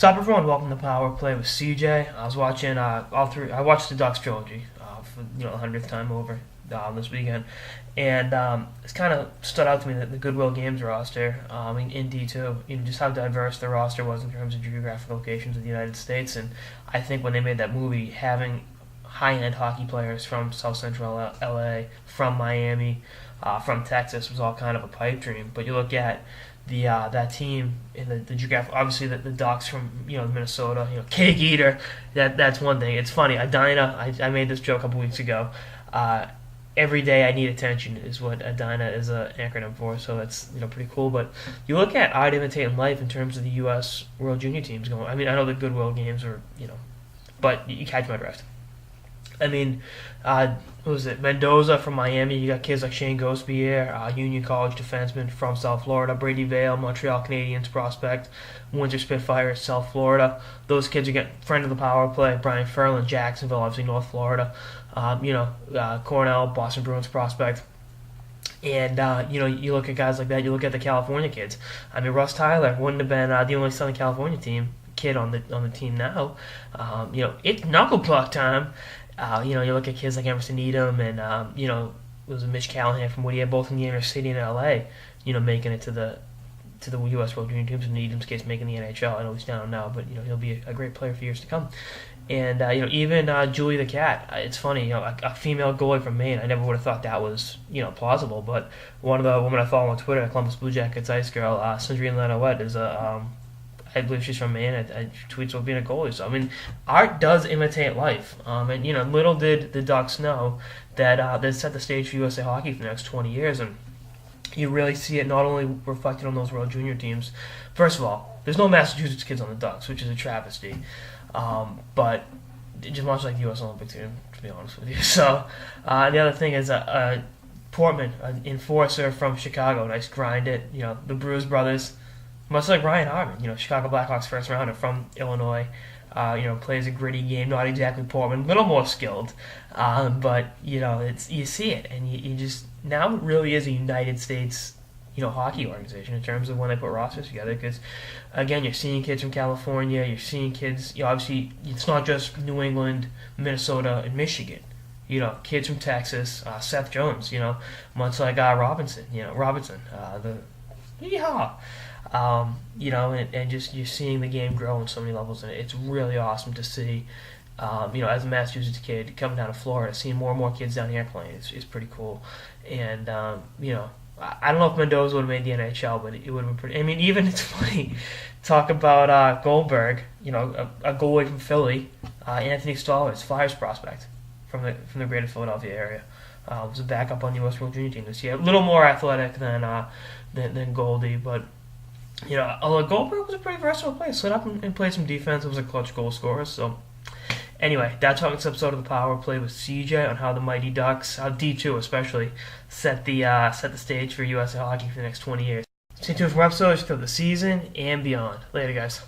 Top everyone, welcome to Power Play with CJ. I was watching all three. I watched the Ducks trilogy for the 100th time over this weekend, and it's kind of stood out to me that the Goodwill Games roster, in D2, just how diverse the roster was in terms of geographic locations of the United States. And I think when they made that movie, having high-end hockey players from South Central LA, from Miami, from Texas was all kind of a pipe dream. But you look at that team in the geographic, obviously the Ducks from Minnesota, cake eater. That's one thing. It's funny. Adina, I made this joke a couple weeks ago. Every day I need attention is what Adina is an acronym for. So that's pretty cool. But you look at I'd imitate life in terms of the U.S. World Junior teams going. I mean, I know the Goodwill Games are but you catch my drift. I mean, who was it? Mendoza from Miami. You got kids like Shane Gosebierre, Union College defenseman from South Florida. Brady Vale, Montreal Canadiens prospect. Windsor Spitfires, South Florida. Those kids are getting friend of the power play. Brian Ferlin, Jacksonville, obviously North Florida. Cornell, Boston Bruins prospect. And, you look at guys like that. You look at the California kids. I mean, Russ Tyler wouldn't have been the only Southern California kid on the team now. It's knuckle puck time. You look at kids like Emerson Needham and, it was Mitch Callahan from Whittier, both in the inner city in L.A., making it to the U.S. World Junior teams. In Needham's case, making the NHL. I know he's down now, but, he'll be a great player for years to come. And, even Julie the Cat, it's funny, a female goalie from Maine, I never would have thought that was, plausible. But one of the women I follow on Twitter, Columbus Blue Jackets Ice Girl, Sandrine Lanouette, is I believe she's from Maine. She tweets about being a goalie. So, I mean, art does imitate life. And, little did the Ducks know that they set the stage for USA Hockey for the next 20 years. And you really see it not only reflected on those World Junior teams. First of all, there's no Massachusetts kids on the Ducks, which is a travesty. But just much like the U.S. Olympic team, to be honest with you. So, the other thing is Portman, an enforcer from Chicago. Nice grind it. The Bruce brothers. Much like Ryan Hartman, Chicago Blackhawks first rounder from Illinois, plays a gritty game, not exactly Portman, a little more skilled, but you see it, and you just now it really is a United States, hockey organization in terms of when they put rosters together. Because again, you're seeing kids from California, you're seeing kids, obviously it's not just New England, Minnesota, and Michigan. Kids from Texas, Seth Jones, much like Robinson, the yeehaw. And just you're seeing the game grow on so many levels, and it's really awesome to see. As a Massachusetts kid coming down to Florida, seeing more and more kids down here playing is pretty cool. And I don't know if Mendoza would have made the NHL, but it would have been pretty. I mean, even it's funny. Talk about Goldberg, a goalie from Philly, Anthony Stallings, Flyers prospect from the greater Philadelphia area. Was a backup on the U.S. World Junior team this year. A little more athletic than Goldie, but. Although Goldberg was a pretty versatile player, slid up and played some defense. It was a clutch goal scorer. So, anyway, that's how this episode of the Power Play with CJ on how the Mighty Ducks, how D2 especially, set the stage for USA Hockey for the next 20 years. Stay tuned for episodes throughout the season and beyond. Later, guys.